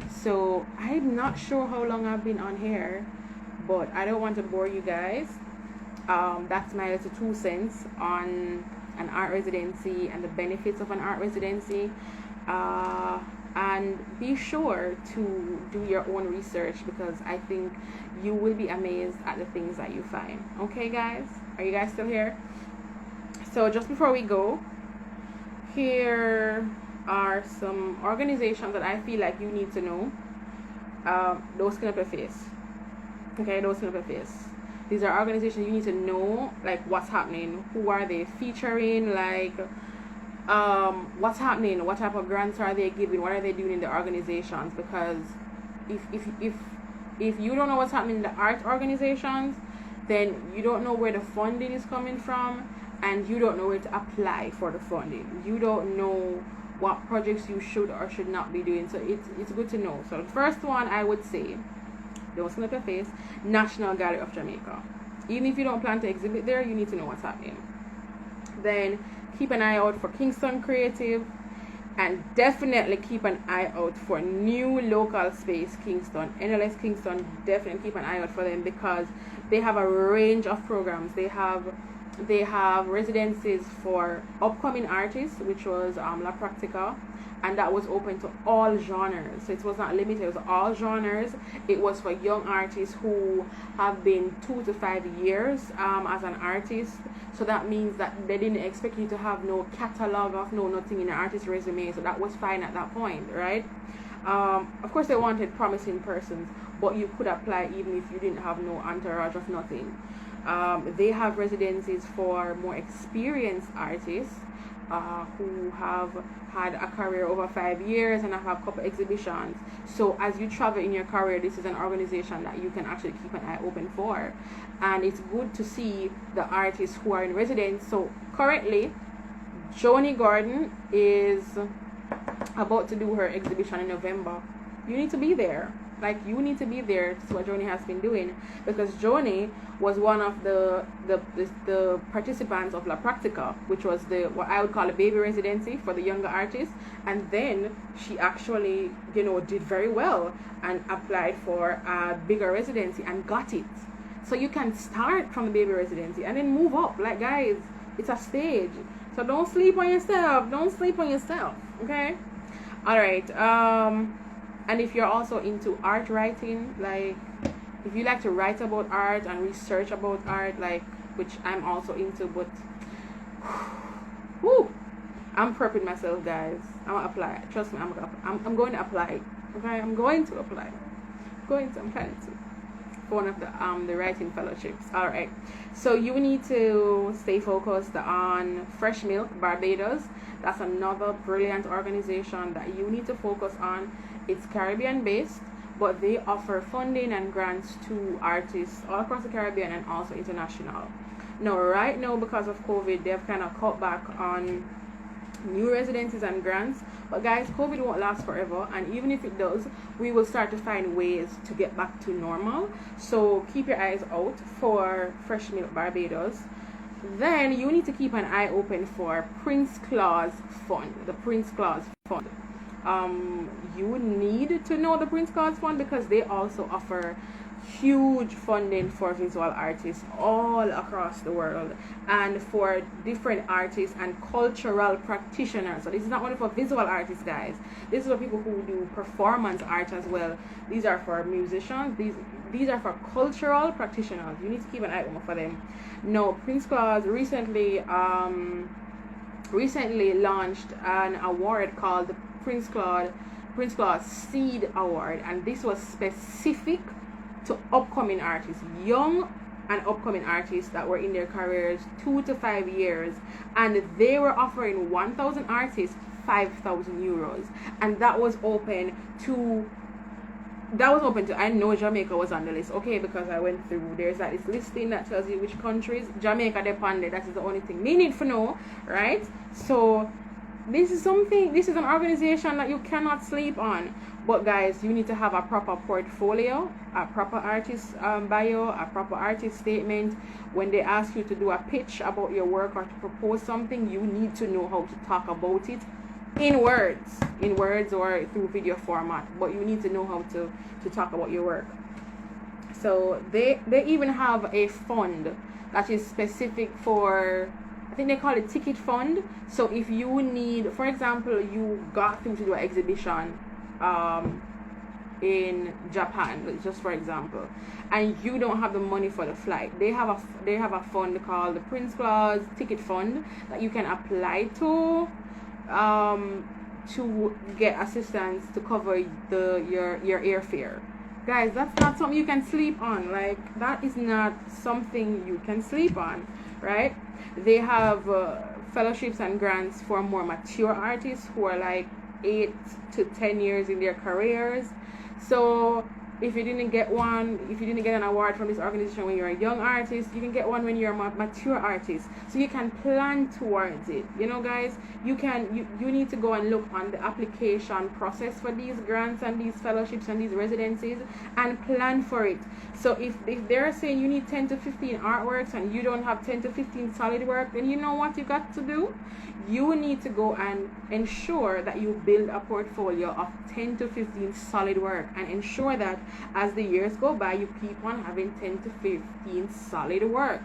So I'm not sure how long I've been on here, but I don't want to bore you guys. That's my little 2 cents on an art residency and the benefits of an art residency. And be sure to do your own research, because I think you will be amazed at the things that you find. Okay, guys? Are you guys still here? So just before we go, here are some organizations that I feel like you need to know. Those clean up your face. Okay, those clean up your face. These are organizations you need to know, like what's happening, who are they featuring, like what's happening, what type of grants are they giving, what are they doing in the organizations. Because if you don't know what's happening in the art organizations, then you don't know where the funding is coming from, and you don't know where to apply for the funding. You don't know what projects you should or should not be doing. So it's good to know. So the first one I would say, don't slip your face, National Gallery of Jamaica. Even if you don't plan to exhibit there, you need to know what's happening. Then keep an eye out for Kingston Creative, and definitely keep an eye out for New Local Space Kingston, NLS Kingston. Definitely keep an eye out for them, because they have a range of programs. They have residencies for upcoming artists, which was La Practica, and that was open to all genres. So it was not limited, it was all genres. It was for young artists who have been 2 to 5 years as an artist. So that means that they didn't expect you to have no catalog of nothing in an artist's resume. So that was fine at that point, right? Of course they wanted promising persons, but you could apply even if you didn't have no entourage of nothing. They have residencies for more experienced artists who have had a career over 5 years and have a couple exhibitions. So as you travel in your career, this is an organization that you can actually keep an eye open for. And it's good to see the artists who are in residence. So currently, Joni Gordon is about to do her exhibition in November. You need to be there. Like, you need to be there to see what Joni has been doing, because Joni was one of the participants of La Practica, which was what I would call a baby residency for the younger artists. And then she actually, did very well and applied for a bigger residency and got it. So you can start from the baby residency and then move up. Like, guys, it's a stage. So don't sleep on yourself. Don't sleep on yourself. Okay? All right. And if you're also into art writing, like if you like to write about art and research about art, like, which I'm also into, but whoo, I'm prepping myself, guys. I'm gonna apply. Trust me, I'm going to apply. Okay, I'm going to apply. I'm planning to for one of the writing fellowships. All right. So you need to stay focused on Fresh Milk Barbados. That's another brilliant organization that you need to focus on. It's Caribbean based, but they offer funding and grants to artists all across the Caribbean and also international. Now, right now, because of COVID, they've kind of cut back on new residencies and grants. But guys, COVID won't last forever, and even if it does, we will start to find ways to get back to normal. So keep your eyes out for Fresh Milk Barbados. Then you need to keep an eye open for Prince Claus Fund, the Prince Claus Fund. You need to know the Prince Claus Fund because they also offer huge funding for visual artists all across the world, and for different artists and cultural practitioners. So this is not only for visual artists, guys. This is for people who do performance art as well. These are for musicians. These are for cultural practitioners. You need to keep an eye open for them. Now, Prince Claus recently launched an award called the Prince Claus Seed Award, and this was specific to upcoming artists, young and upcoming artists that were in their careers 2 to 5 years, and they were offering 1,000 artists 5,000 euros, and that was open to. I know Jamaica was on the list, okay, because I went through. There's like this listing that tells you which countries. Jamaica depended. That is the only thing we need to know, right? So this is an organization that you cannot sleep on. But guys, you need to have a proper portfolio, a proper artist bio, a proper artist statement. When they ask you to do a pitch about your work or to propose something, you need to know how to talk about it in words or through video format. But you need to know how to talk about your work. So they even have a fund that is specific for, I think they call it ticket fund. So if you need, for example, you got through to do an exhibition in Japan, just for example, and you don't have the money for the flight, they have a fund called the Prince Claus Ticket Fund that you can apply to get assistance to cover your airfare. Guys, that's not something you can sleep on. Like, that is not something you can sleep on, right? They have fellowships and grants for more mature artists who are like 8 to 10 years in their careers. So if you didn't get an award from this organization when you're a young artist, you can get one when you're a mature artist. So you can plan towards it. You know, guys, you need to go and look on the application process for these grants and these fellowships and these residencies and plan for it. So if they're saying you need 10 to 15 artworks and you don't have 10 to 15 solid work, then you know what you got to do? You need to go and ensure that you build a portfolio of 10 to 15 solid work, and ensure that as the years go by, you keep on having 10 to 15 solid work.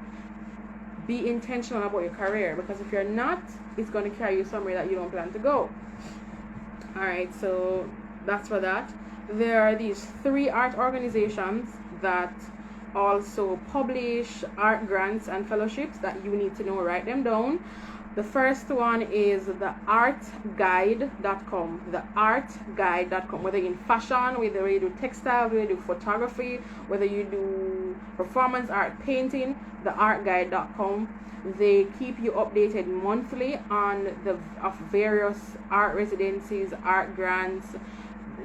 Be intentional about your career, because if you're not, it's going to carry you somewhere that you don't plan to go. Alright, so that's for that. There are these 3 art organizations that also publish art grants and fellowships that you need to know. Write them down. The first one is the artguide.com. The artguide.com. Whether you're in fashion, whether you do textile, whether you do photography, whether you do performance art, painting, the artguide.com. They keep you updated monthly on various art residencies, art grants,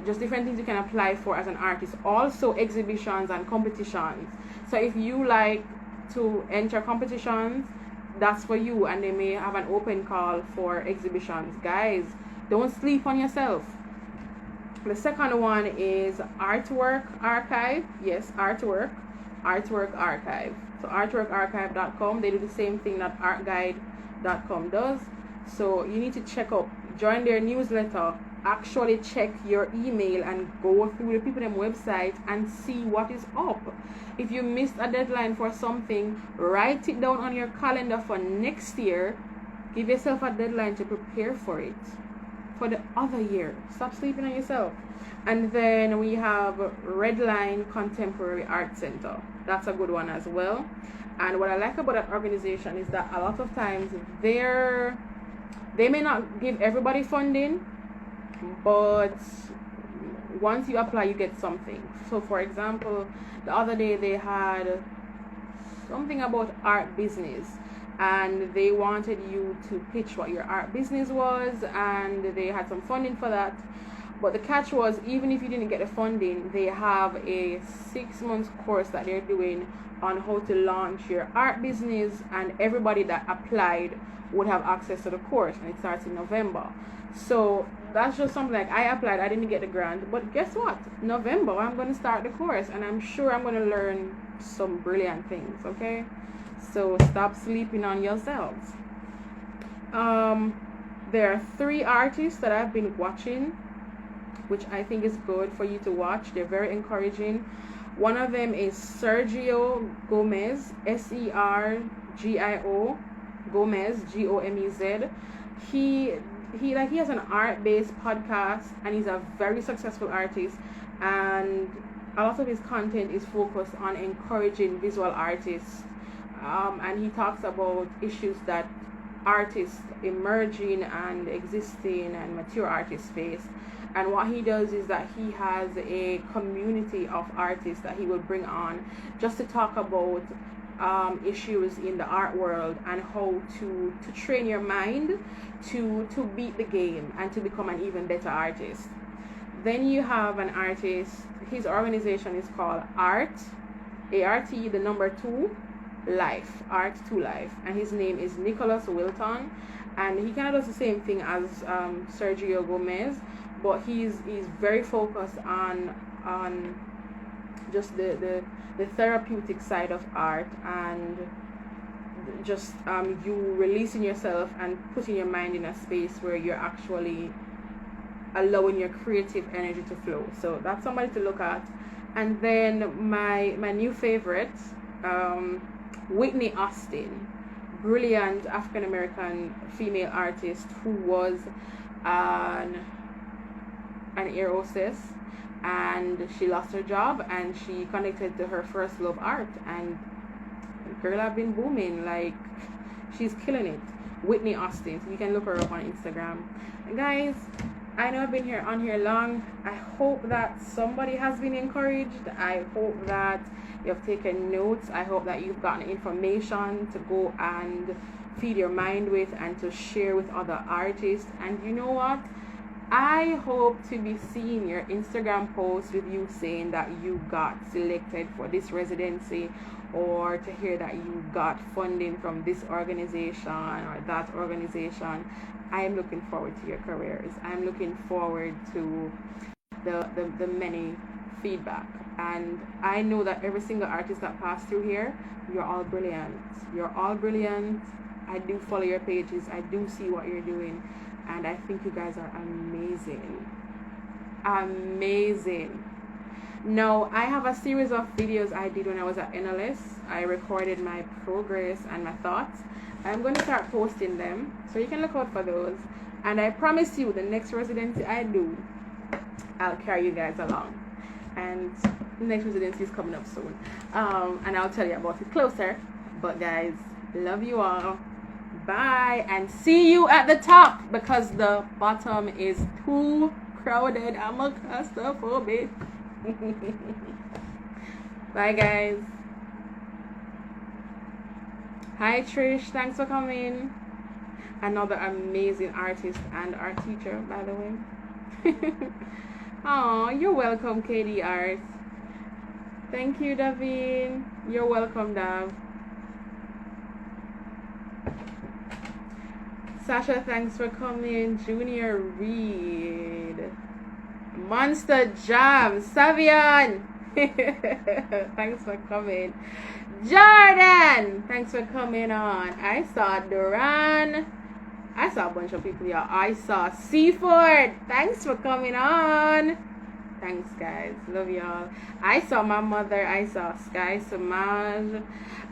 just different things you can apply for as an artist. Also exhibitions and competitions. So if you like to enter competitions, that's for you, and they may have an open call for exhibitions. Guys, don't sleep on yourself. The second one is Artwork Archive. Yes, Artwork Archive. So artworkarchive.com. They do the same thing that artguide.com does. So you need to join their newsletter, actually check your email and go through the people on website and see what is up. If you missed a deadline for something, write it down on your calendar for next year. Give yourself a deadline to prepare for it for the other year. Stop sleeping on yourself. And then we have Redline Contemporary Art Center. That's a good one as well. And what I like about that organization is that a lot of times they may not give everybody funding, but once you apply, you get something. So for example, the other day they had something about art business, and they wanted you to pitch what your art business was, and they had some funding for that. But the catch was, even if you didn't get the funding, they have a 6-month course that they're doing on how to launch your art business, and everybody that applied would have access to the course, and it starts in November. So that's just something like, I applied, I didn't get the grant, but guess what? November, I'm going to start the course, and I'm sure I'm going to learn some brilliant things, okay? So stop sleeping on yourselves. There are 3 artists that I've been watching, which I think is good for you to watch. They're very encouraging. One of them is Sergio Gomez, Sergio Gomez, Gomez. He has an art-based podcast, and he's a very successful artist, and a lot of his content is focused on encouraging visual artists, and he talks about issues that artists, emerging and existing and mature artists face. And what he does is that he has a community of artists that he will bring on just to talk about issues in the art world, and how to train your mind to beat the game and to become an even better artist. Then you have an artist, his organization is called ART, the number 2, life, art to life, and his name is Nicholas Wilton, and he kind of does the same thing as Sergio Gomez, but he's very focused on just the therapeutic side of art, and just you releasing yourself and putting your mind in a space where you're actually allowing your creative energy to flow. So that's somebody to look at. And then my new favorite, Whitney Austin, brilliant African American female artist who was an air hostess, and she lost her job and she connected to her first love, art, and girl have been booming, like she's killing it. Whitney Austin, so you can look her up on Instagram. And guys, I know I've been on here long. I hope that somebody has been encouraged. I hope that you've taken notes. I hope that you've gotten information to go and feed your mind with and to share with other artists. And you know what? I hope to be seeing your Instagram post with you saying that you got selected for this residency, or to hear that you got funding from this organization or that organization. I am looking forward to your careers. I'm looking forward to the many feedback. And I know that every single artist that passed through here, you're all brilliant. You're all brilliant. I do follow your pages. I do see what you're doing. And I think you guys are amazing. Amazing. Now, I have a series of videos I did when I was at NLS. I recorded my progress and my thoughts. I'm going to start posting them, so you can look out for those. And I promise you, the next residency I do, I'll carry you guys along. And the next residency is coming up soon. And I'll tell you about it closer. But guys, love you all. Bye. And see you at the top, because the bottom is too crowded. I'm a claustrophobic. Bye guys. Hi Trish, thanks for coming. Another amazing artist and art teacher, by the way. Oh, you're welcome, KD Art. Thank you, Davin. You're welcome, Dav. Sasha, thanks for coming. Junior Reed. Monster Jam. Savion. Thanks for coming. Jordan, thanks for coming on. I saw Duran. I saw a bunch of people here. I saw Seaford. Thanks for coming on. Thanks, guys. Love y'all. I saw my mother. I saw Sky Samaj.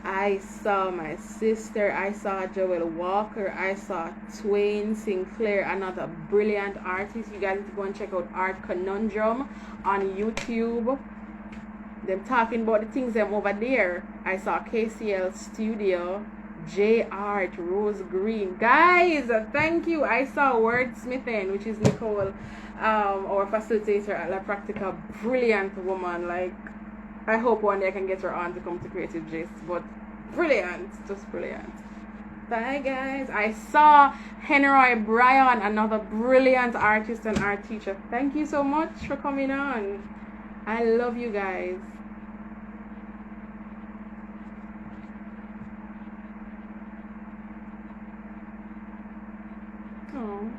I saw my sister. I saw Joel Walker. I saw Twain Sinclair, another brilliant artist. You guys need to go and check out Art Conundrum on YouTube. Them talking about the things them over there. I saw KCL Studio, J Art, Rose Green. Guys, thank you. I saw Wordsmithing, which is Nicole, our facilitator at La Practica. Brilliant woman. Like, I hope one day I can get her on to come to Creative Gist. But brilliant, just brilliant. Bye guys. I saw Henry Bryan, another brilliant artist and art teacher. Thank you so much for coming on. I love you guys. Oh.